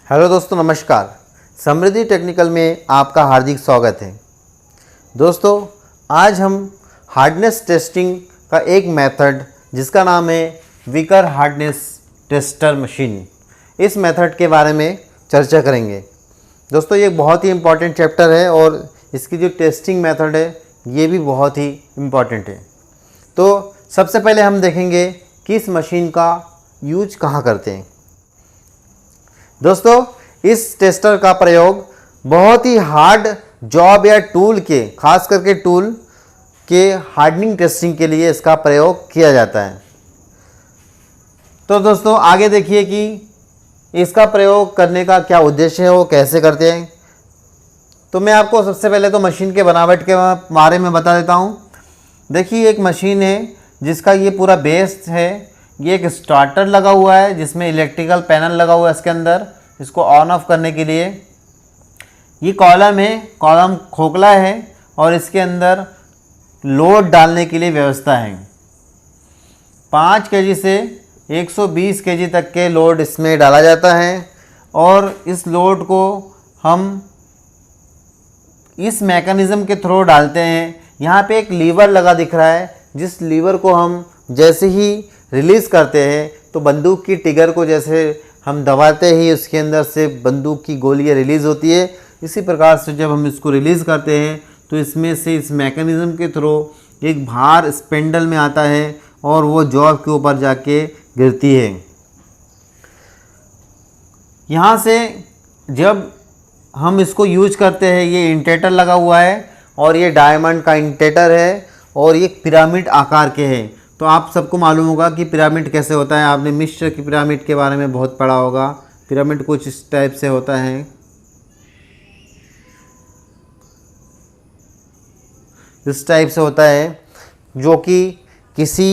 Hello दोस्तों, नमस्कार। समृद्धि technical में आपका हार्दिक स्वागत है। दोस्तों, आज हम हार्डनेस टेस्टिंग का एक मेथड जिसका नाम है विकर हार्डनेस टेस्टर मशीन, इस मेथड के बारे में चर्चा करेंगे। दोस्तों, ये बहुत ही इम्पॉर्टेंट चैप्टर है और इसकी जो टेस्टिंग मेथड है ये भी बहुत ही इम्पॉर्टेंट है। तो सबसे पहले हम देखेंगे कि इस मशीन का यूज कहाँ करते हैं। दोस्तों, इस टेस्टर का प्रयोग बहुत ही हार्ड जॉब या टूल के, खास करके टूल के हार्डनिंग टेस्टिंग के लिए इसका प्रयोग किया जाता है। तो दोस्तों, आगे देखिए कि इसका प्रयोग करने का क्या उद्देश्य है, वो कैसे करते हैं। तो मैं आपको सबसे पहले तो मशीन के बनावट के बारे में बता देता हूँ। देखिए, एक मशीन है जिसका ये पूरा बेस है। ये एक स्टार्टर लगा हुआ है जिसमें इलेक्ट्रिकल पैनल लगा हुआ है इसके अंदर, इसको ऑन ऑफ करने के लिए। ये कॉलम है, कॉलम खोखला है और इसके अंदर लोड डालने के लिए व्यवस्था है। 5 केजी से 120 केजी तक के लोड इसमें डाला जाता है और इस लोड को हम इस मैकेनिज़्म के थ्रू डालते हैं। यहाँ पे एक लीवर लगा दिख रहा है, जिस लीवर को हम जैसे ही रिलीज़ करते हैं तो बंदूक की ट्रिगर को जैसे हम दबाते ही उसके अंदर से बंदूक की गोलियां रिलीज़ होती है, इसी प्रकार से जब हम इसको रिलीज़ करते हैं तो इसमें से इस मैकेनिज़्म के थ्रू एक भार स्पिंडल में आता है और वो जॉब के ऊपर जाके गिरती है। यहाँ से जब हम इसको यूज करते हैं, ये इंटेटर लगा हुआ है और ये डायमंड का इंटेटर है और ये पिरामिड आकार के हैं। तो आप सबको मालूम होगा कि पिरामिड कैसे होता है। आपने मिस्र की पिरामिड के बारे में बहुत पढ़ा होगा। पिरामिड कुछ इस टाइप से होता है। इस टाइप से होता है, जो कि किसी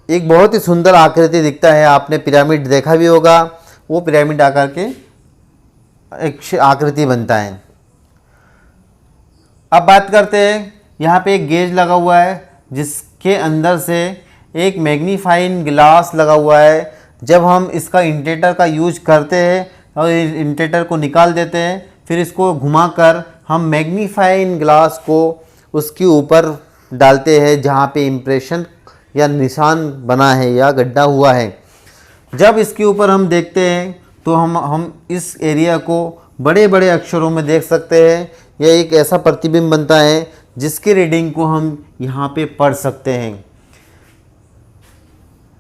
एक बहुत ही सुंदर आकृति दिखता है। आपने पिरामिड देखा भी होगा, वो पिरामिड आकार के एक आकृति बनता है। अब बात करते हैं, यहाँ पे एक गेज लगा हुआ है जिसके अंदर से एक मैग्नीफाइंग ग्लास लगा हुआ है। जब हम इसका इंटेटर का यूज करते हैं और इंटेटर को निकाल देते हैं, फिर इसको घुमाकर हम मैग्नीफाइंग ग्लास को उसके ऊपर डालते हैं जहाँ पे इम्प्रेशन या निशान बना है या गड्ढा हुआ है। जब इसके ऊपर हम देखते हैं तो हम इस एरिया को बड़े बड़े अक्षरों में देख सकते हैं। यह एक ऐसा प्रतिबिंब बनता है जिसकी रीडिंग को हम यहाँ पे पढ़ सकते हैं।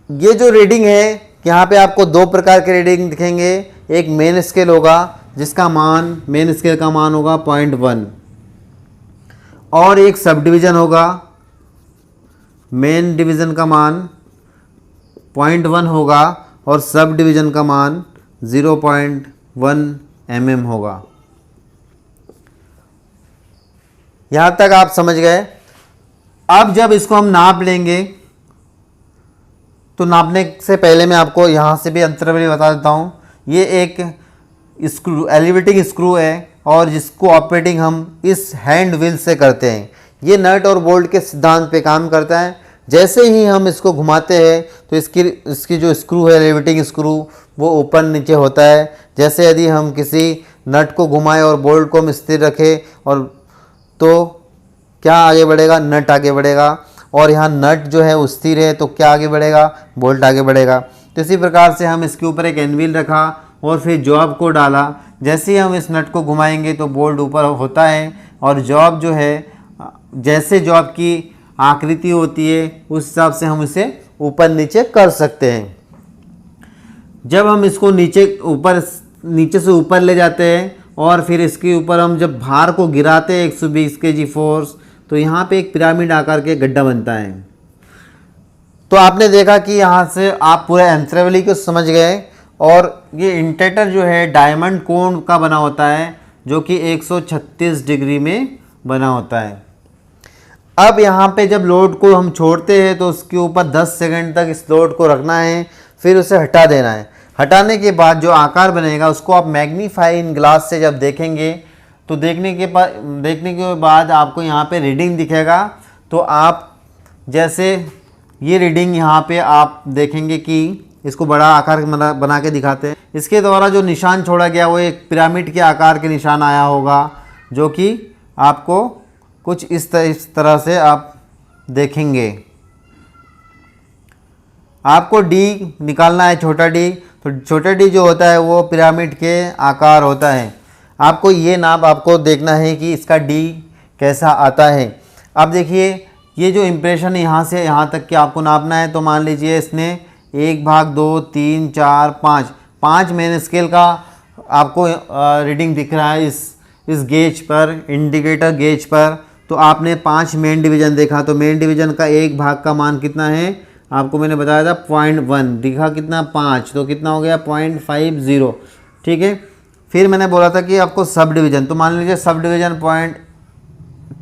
ये जो रीडिंग है, यहाँ पे आपको 2 प्रकार के रीडिंग दिखेंगे। एक मेन स्केल होगा जिसका मान, मेन स्केल का मान होगा 0.1 और एक सब डिवीज़न होगा। मेन डिवीज़न का मान 0.1 होगा और सब डिवीज़न का मान 0.1 mm होगा। यहाँ तक आप समझ गए। अब जब इसको हम नाप लेंगे तो नापने से पहले मैं आपको यहाँ से भी अंतरावली बता देता हूँ। ये एक स्क्रू, एलिवेटिंग स्क्रू है और जिसको ऑपरेटिंग हम इस हैंड व्हील से करते हैं। ये नट और बोल्ट के सिद्धांत पे काम करता है। जैसे ही हम इसको घुमाते हैं तो इसकी जो स्क्रू है, एलिवेटिंग स्क्रू, वो ऊपर नीचे होता है। जैसे यदि हम किसी नट को घुमाएं और बोल्ट को हम स्थिर रखें और तो क्या आगे बढ़ेगा, नट आगे बढ़ेगा। और यहाँ नट जो है वो स्थिर है तो क्या आगे बढ़ेगा, बोल्ट आगे बढ़ेगा। तो इसी प्रकार से हम इसके ऊपर एक एनव्हील रखा और फिर जॉब को डाला। जैसे ही हम इस नट को घुमाएंगे तो बोल्ट ऊपर होता है और जॉब जो है, जैसे जॉब की आकृति होती है उस हिसाब से हम इसे ऊपर नीचे कर सकते हैं। जब हम इसको नीचे से ऊपर ले जाते हैं और फिर इसके ऊपर हम जब भार को गिराते हैं 120 केजी फोर्स, तो यहाँ पे एक पिरामिड आकार के गड्ढा बनता है। तो आपने देखा कि यहाँ से आप पूरे अंतरावली को समझ गए। और ये इंटेटर जो है डायमंड कोण का बना होता है, जो कि 136 डिग्री में बना होता है। अब यहाँ पे जब लोड को हम छोड़ते हैं तो उसके ऊपर 10 सेकंड तक इस लोड को रखना है, फिर उसे हटा देना है। हटाने के बाद जो आकार बनेगा उसको आप मैग्नीफाइंग ग्लास से जब देखेंगे तो देखने के बाद आपको यहाँ पे रीडिंग दिखेगा। तो आप जैसे ये रीडिंग यहाँ पे आप देखेंगे कि इसको बड़ा आकार बना के दिखाते हैं। इसके द्वारा जो निशान छोड़ा गया वो एक पिरामिड के आकार के निशान आया होगा, जो कि आपको कुछ इस तरह से आप देखेंगे। आपको डी निकालना है, छोटा डी। तो छोटा डी जो होता है वो पिरामिड के आकार होता है। आपको ये नाप आपको देखना है कि इसका डी कैसा आता है। अब देखिए ये जो इम्प्रेशन है यहाँ से यहाँ तक कि आपको नापना है। तो मान लीजिए इसने 1/2 3 4 5 मेन स्केल का आपको रीडिंग दिख रहा है इस गेज पर, इंडिकेटर गेज पर। तो आपने 5 मेन डिवीज़न देखा, तो मेन डिवीज़न का एक भाग का मान कितना है, आपको मैंने बताया था 0.1, दिखा कितना 5, तो कितना हो गया 0.50। ठीक है। फिर मैंने बोला था कि आपको सब डिवीज़न, तो मान लीजिए सब डिवीज़न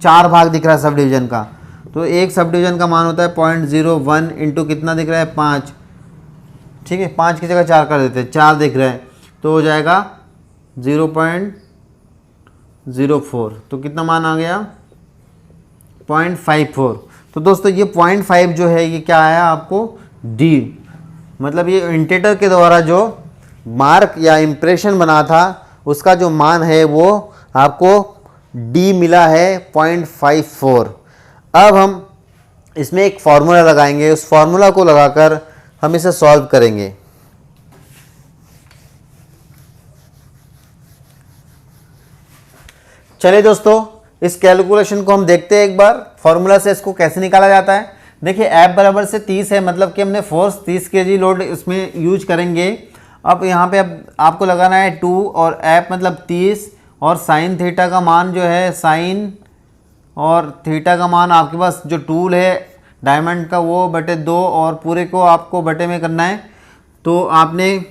4 भाग दिख रहा है सब डिवीज़न का। तो एक सब डिवीज़न का मान होता है 0.01 इंटू कितना दिख रहा है 5। ठीक है, 5 की जगह 4 कर देते हैं, 4 दिख रहा है तो हो जाएगा 0.04। तो कितना मान आ गया 0.54। तो दोस्तों ये 0.5 जो है ये क्या आया आपको डी, मतलब ये इंडिकेटर के द्वारा जो मार्क या इम्प्रेशन बना था उसका जो मान है वो आपको डी मिला है 0.54। अब हम इसमें एक फॉर्मूला लगाएंगे, उस फॉर्मूला को लगाकर हम इसे सॉल्व करेंगे। चलिए दोस्तों इस कैलकुलेशन को हम देखते हैं एक बार, फॉर्मूला से इसको कैसे निकाला जाता है। देखिए F बराबर से 30 है, मतलब कि हमने फोर्स 30 kg लोड इसमें यूज करेंगे। अब यहाँ पे अब आपको लगाना है 2 और F मतलब 30 और साइन थीटा का मान जो है, साइन और थीटा का मान आपके पास जो टूल है डायमंड का वो बटे 2 और पूरे को आपको बटे में करना है। तो आपने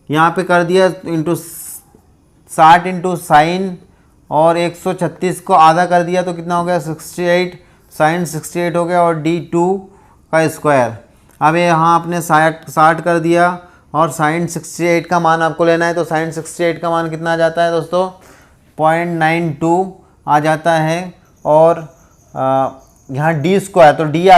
यहाँ पे कर दिया इंटू 60 इंटू साइन और 136 को आधा कर दिया तो कितना हो गया 68, साइन 68 हो गया और D2 का स्क्वायर। अब यहाँ आपने 60 कर दिया और साइन 68 का मान आपको लेना है। तो साइन 68 का मान कितना आ जाता है दोस्तों 0.92 आ जाता है। और यहाँ डी स्क्वायर, तो डी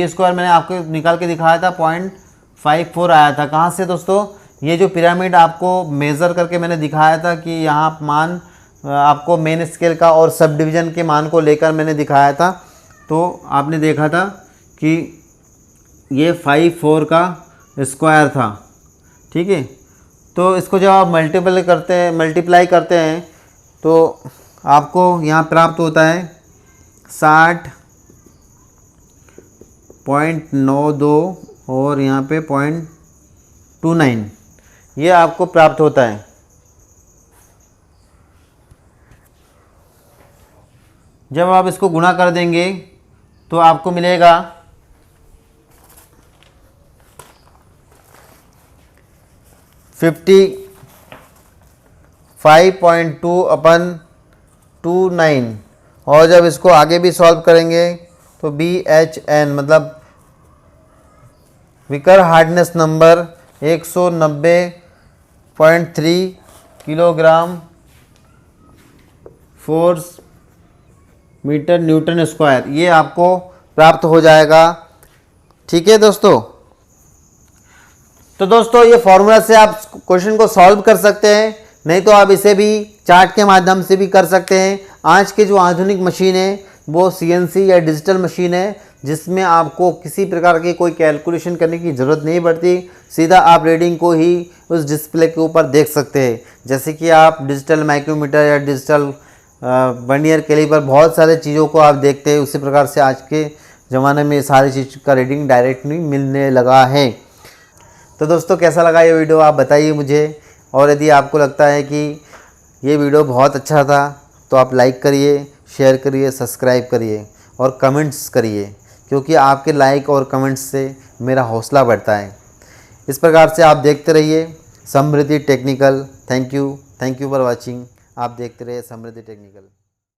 स्क्वायर मैंने आपको निकाल के दिखाया था 0.54 आया था। कहाँ से दोस्तों, ये जो पिरामिड आपको मेज़र करके मैंने दिखाया था कि यहाँ मान आपको मेन स्केल का और सब डिवीज़न के मान को लेकर मैंने दिखाया था। तो आपने देखा था कि ये 54 का स्क्वायर था। ठीक है, तो इसको जब आप मल्टीप्लाई करते हैं तो आपको यहाँ प्राप्त होता है 60.92 और यहाँ पे 0.29 ये आपको प्राप्त होता है। जब आप इसको गुणा कर देंगे तो आपको मिलेगा 55.2/29 और जब इसको आगे भी सॉल्व करेंगे तो BHN मतलब Vickers hardness number 190.3 kilogram force metre newton square ये आपको प्राप्त हो जाएगा। ठीक है दोस्तों, तो दोस्तों ये फॉर्मूला से आप क्वेश्चन को सॉल्व कर सकते हैं, नहीं तो आप इसे भी चार्ट के माध्यम से भी कर सकते हैं। आज की जो आधुनिक मशीन है वो CNC या डिजिटल मशीन है, जिसमें आपको किसी प्रकार की कोई कैलकुलेशन करने की ज़रूरत नहीं पड़ती, सीधा आप रीडिंग को ही उस डिस्प्ले के ऊपर देख सकते हैं। जैसे कि आप डिजिटल माइक्रोमीटर या डिजिटल वर्नियर कैलिपर बहुत सारे चीज़ों को आप देखते हैं, उसी प्रकार से आज के ज़माने में सारी चीज़ का रीडिंग डायरेक्टली मिलने लगा है। तो दोस्तों कैसा लगा ये वीडियो आप बताइए मुझे, और यदि आपको लगता है कि ये वीडियो बहुत अच्छा था तो आप लाइक करिए, शेयर करिए, सब्सक्राइब करिए और कमेंट्स करिए, क्योंकि आपके लाइक और कमेंट्स से मेरा हौसला बढ़ता है। इस प्रकार से आप देखते रहिए Samriddhi technical. Thank you for watching. आप देखते रहिए समृद्धि टेक्निकल।